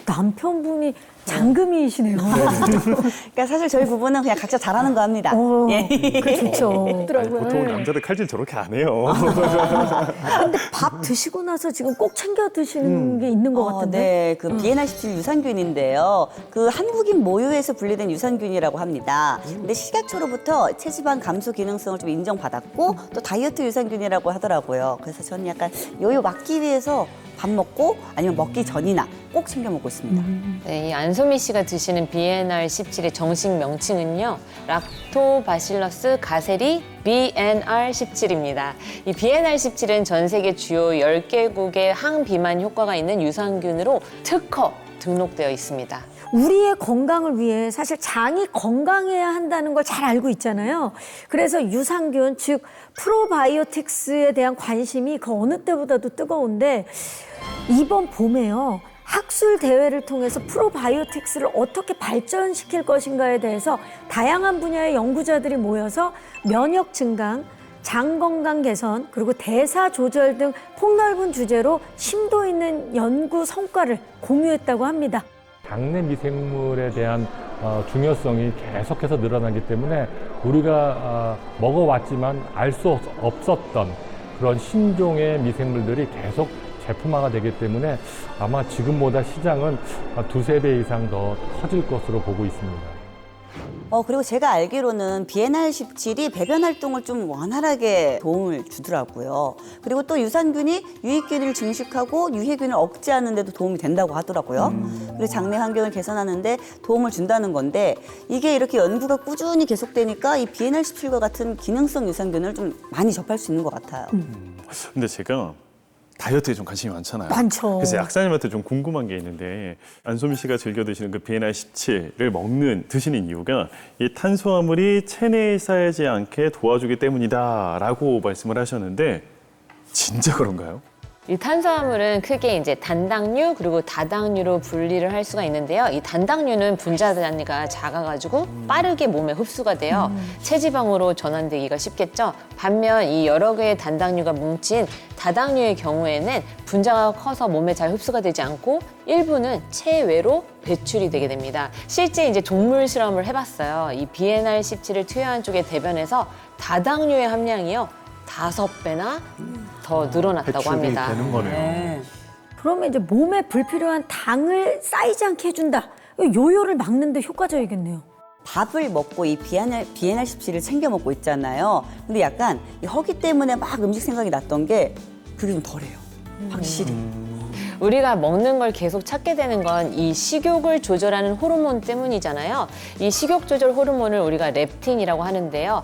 남편분이 장금이시네요. 그러니까 사실 저희 부부는 그냥 각자 잘하는 거 합니다. 어, 예. 그 좋죠. 아니, 보통 남자들 칼질 저렇게 안 해요. 근데 밥 드시고 나서 지금 꼭 챙겨 드시는 게 있는 것 같은데. 네, 그 BNR17 유산균인데요. 그 한국인 모유에서 분리된 유산균이라고 합니다. 근데 식약처로부터 체지방 감소 기능성을 좀 인정받았고 또 다이어트 유산균이라고 하더라고요. 그래서 저는 약간 요요 막기 위해서 밥 먹고 아니면 먹기 전이나 꼭 챙겨 먹고 있습니다. 네, 이 안소미 씨가 드시는 BNR17의 정식 명칭은요, 락토바실러스 가세리 BNR17입니다. 이 BNR17은 전 세계 주요 10개국의 항비만 효과가 있는 유산균으로 특허 등록되어 있습니다. 우리의 건강을 위해 사실 장이 건강해야 한다는 걸 잘 알고 있잖아요. 그래서 유산균, 즉 프로바이오틱스에 대한 관심이 그 어느 때보다도 뜨거운데 이번 봄에요. 학술 대회를 통해서 프로바이오틱스를 어떻게 발전시킬 것인가에 대해서 다양한 분야의 연구자들이 모여서 면역 증강, 장 건강 개선, 그리고 대사 조절 등 폭넓은 주제로 심도 있는 연구 성과를 공유했다고 합니다. 장내 미생물에 대한 중요성이 계속해서 늘어나기 때문에 우리가 먹어왔지만 알 수 없었던 그런 신종의 미생물들이 계속 제품화가 되기 때문에 아마 지금보다 시장은 두세 배 이상 더 커질 것으로 보고 있습니다. 그리고 제가 알기로는 BNR17이 배변 활동을 좀 원활하게 도움을 주더라고요. 그리고 또 유산균이 유익균을 증식하고 유해균을 억제하는 데도 도움이 된다고 하더라고요. 그리고 장내 환경을 개선하는 데 도움을 준다는 건데 이게 이렇게 연구가 꾸준히 계속되니까 이 BNR17과 같은 기능성 유산균을 좀 많이 접할 수 있는 것 같아요. 근데 제가 다이어트에 좀 관심이 많잖아요. 많죠. 그래서 약사님한테 좀 궁금한 게 있는데 안소미 씨가 즐겨 드시는 그 BNR17을 드시는 이유가 이 탄수화물이 체내에 쌓이지 않게 도와주기 때문이다라고 말씀을 하셨는데 진짜 그런가요? 이 탄수화물은 크게 이제 단당류 그리고 다당류로 분리를 할 수가 있는데요. 이 단당류는 분자 단위가 작아가지고 빠르게 몸에 흡수가 돼요. 체지방으로 전환되기가 쉽겠죠. 반면 이 여러 개의 단당류가 뭉친 다당류의 경우에는 분자가 커서 몸에 잘 흡수가 되지 않고 일부는 체외로 배출이 되게 됩니다. 실제 이제 동물 실험을 해봤어요. 이 BNR17을 투여한 쪽의 대변에서 다당류의 함량이요 5배나 더 늘어났다고 합니다. 되는 거네요. 네. 그러면 이제 몸에 불필요한 당을 쌓이지 않게 해준다. 요요를 막는 데 효과적이겠네요. 밥을 먹고 이 비엔알17을 챙겨 먹고 있잖아요. 근데 약간 이 허기 때문에 막 음식 생각이 났던 게 그게 좀 덜해요. 확실히. 우리가 먹는 걸 계속 찾게 되는 건 이 식욕을 조절하는 호르몬 때문이잖아요. 이 식욕 조절 호르몬을 우리가 렙틴이라고 하는데요.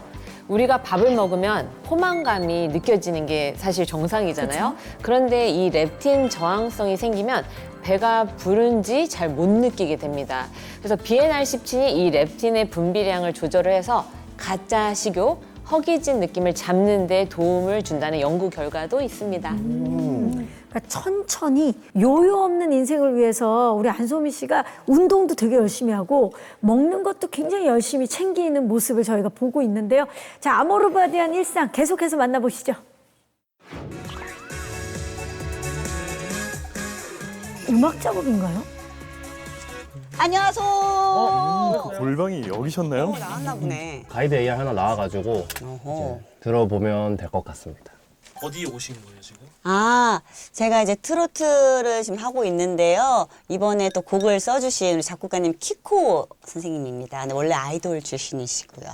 우리가 밥을 먹으면 포만감이 느껴지는 게 사실 정상이잖아요. 그런데 이 렙틴 저항성이 생기면 배가 부른지 잘 못 느끼게 됩니다. 그래서 비엔알17이 이 렙틴의 분비량을 조절을 해서 가짜 식욕, 허기진 느낌을 잡는 데 도움을 준다는 연구 결과도 있습니다. 그러니까 천천히 요요 없는 인생을 위해서 우리 안소미 씨가 운동도 되게 열심히 하고 먹는 것도 굉장히 열심히 챙기는 모습을 저희가 보고 있는데요. 자, 아모르바디한 일상 계속해서 만나보시죠. 음악 작업인가요? 안녕하세요. 골방이 여기셨나요? 나왔나 보네. 가이드 AI 하나 나와가지고 어허. 이제 들어보면 될 것 같습니다. 어디 오신 거예요 지금? 아, 제가 이제 트로트를 지금 하고 있는데요. 이번에 또 곡을 써주신 우리 작곡가님 키코 선생님입니다. 근데 원래 아이돌 출신이시고요.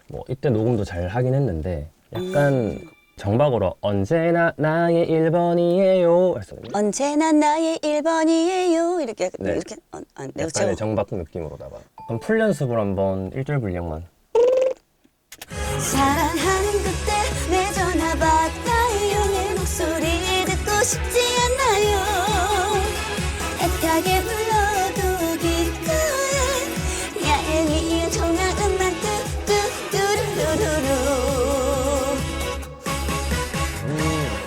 뭐 이때 녹음도 잘 하긴 했는데 약간 정박으로 언제나 나의 1번이에요 했었거든요. 언제나 나의 1번이에요. 이렇게 네. 이렇게 네, 약간의 정박 느낌으로다가 그럼 풀 연습을 한번 1절 분량만. 사랑하는 그때 내 전화 받아요. 내 목소리 듣고 싶지 않나요. 애타게 불러도 기꺼이 얄미운 청아음만 뚜뚜뚜루루루.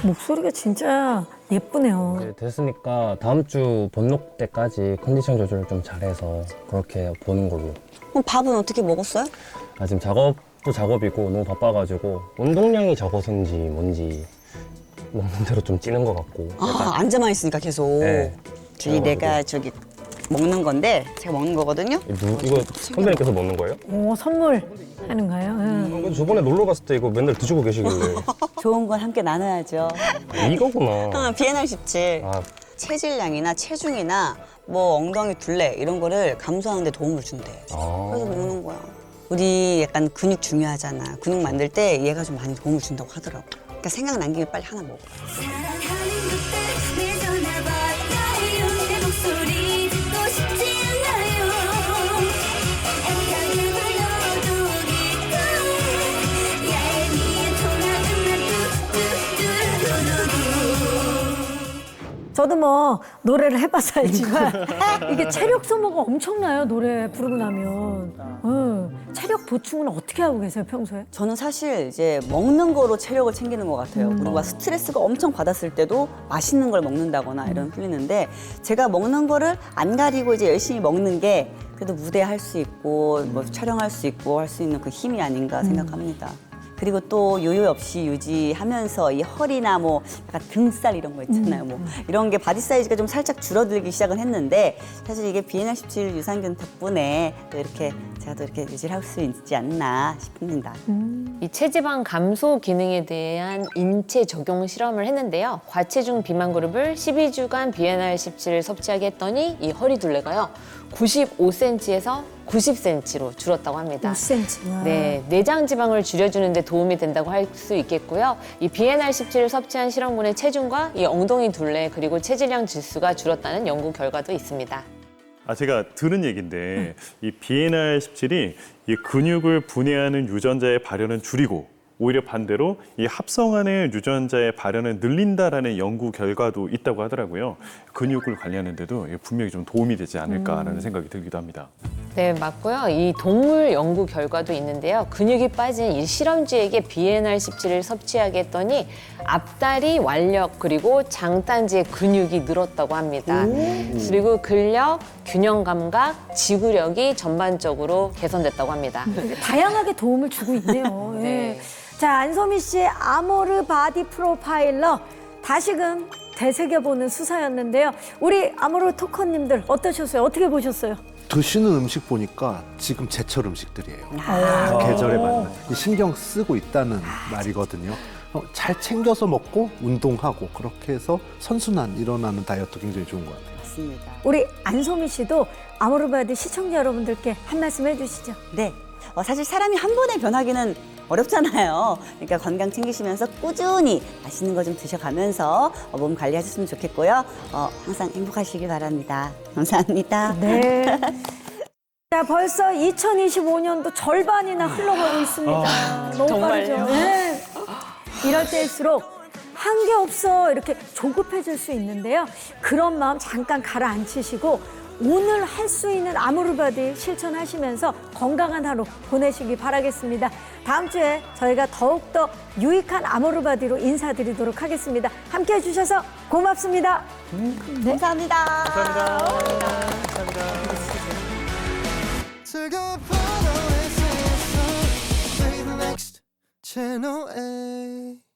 목소리가 진짜 예쁘네요. 이제 됐으니까 다음 주 번록 때까지 컨디션 조절을 좀 잘해서 그렇게 보는 걸로. 그럼 밥은 어떻게 먹었어요? 아, 지금 작업도 작업이고 너무 바빠가지고 운동량이 적어서인지 뭔지 먹는 대로 좀 찌는 것 같고. 아, 앉아만 있으니까 계속. 네. 내가 저기 먹는 건데 제가 먹는 거거든요. 이거 선배님께서 먹는 거예요? 오, 선물 하는 거예요? 응. 저번에 놀러 갔을 때 이거 맨날 드시고 계시길래 좋은 건 함께 나눠야죠. 이거구나. 비엔알17 아, 체질량이나 체중이나 뭐 엉덩이 둘레 이런 거를 감소하는 데 도움을 준대. 그래서 먹는 거야. 우리 약간 근육 중요하잖아. 근육 만들 때 얘가 좀 많이 도움을 준다고 하더라고. 그러니까 생각난 김에 빨리 하나 먹어. 저도 뭐 노래를 해봐서 알지만 이게 체력 소모가 엄청나요. 노래 부르고 나면. 체력 보충은 어떻게 하고 계세요, 평소에? 저는 사실 이제 먹는 거로 체력을 챙기는 것 같아요. 그리고 막 스트레스가 엄청 받았을 때도 맛있는 걸 먹는다거나 이런 풀리는데 제가 먹는 거를 안 가리고 이제 열심히 먹는 게 그래도 무대 할 수 있고 뭐 촬영할 수 있고 할 수 있는 그 힘이 아닌가 생각합니다. 그리고 또 요요 없이 유지하면서 이 허리나 뭐 약간 등살 이런 거 있잖아요. 뭐 이런 게 바디 사이즈가 좀 살짝 줄어들기 시작은 했는데 사실 이게 비엔알17 유산균 덕분에 또 이렇게 제가 또 이렇게 유지를 할 수 있지 않나 싶습니다. 이 체지방 감소 기능에 대한 인체 적용 실험을 했는데요. 과체중 비만 그룹을 12주간 비엔알17을 섭취하게 했더니 이 허리 둘레가요. 95cm에서 90cm로 줄었다고 합니다. 5cm. 네, 내장 지방을 줄여주는 데 도움이 된다고 할 수 있겠고요. 이 비엔알17을 섭취한 실험군의 체중과 이 엉덩이 둘레 그리고 체질량 지수가 줄었다는 연구 결과도 있습니다. 제가 들은 얘기인데 이 비엔알17이 이 근육을 분해하는 유전자의 발현은 줄이고 오히려 반대로 이 합성하는 유전자의 발현을 늘린다라는 연구 결과도 있다고 하더라고요. 근육을 관리하는 데도 분명히 좀 도움이 되지 않을까라는 생각이 들기도 합니다. 네, 맞고요. 이 동물 연구 결과도 있는데요. 근육이 빠진 이 실험쥐에게 비엔알17을 섭취하게 했더니 앞다리 완력 그리고 장단지의 근육이 늘었다고 합니다. 그리고 근력, 균형 감각, 지구력이 전반적으로 개선됐다고 합니다. 다양하게 도움을 주고 있네요. 예. 자, 안소미 씨의 아모르 바디 프로파일러 다시금 되새겨보는 수사였는데요. 우리 아모르 토커님들 어떠셨어요? 어떻게 보셨어요? 드시는 음식 보니까 지금 제철 음식들이에요. 계절에 맞는 신경 쓰고 있다는 말이거든요. 잘 챙겨서 먹고 운동하고 그렇게 해서 선순환 일어나는 다이어트 굉장히 좋은 것 같아요. 맞습니다. 우리 안소미 씨도 아모르바디 시청자 여러분들께 한 말씀 해주시죠. 네. 사실 사람이 한 번에 변하기는 어렵잖아요. 그러니까 건강 챙기시면서 꾸준히 맛있는 거 좀 드셔가면서 몸 관리하셨으면 좋겠고요. 항상 행복하시길 바랍니다. 감사합니다. 네. 자, 벌써 2025년도 절반이나 흘러가고 있습니다. 너무 정말요? 빠르죠? 네. 이럴 때일수록 한 게 없어 이렇게 조급해질 수 있는데요. 그런 마음 잠깐 가라앉히시고 오늘 할 수 있는 아모르바디 실천하시면서 건강한 하루 보내시기 바라겠습니다. 다음 주에 저희가 더욱더 유익한 아모르바디로 인사드리도록 하겠습니다. 함께해 주셔서 고맙습니다. 네. 감사합니다. 즐거운 포도의 세상 Play the next channel A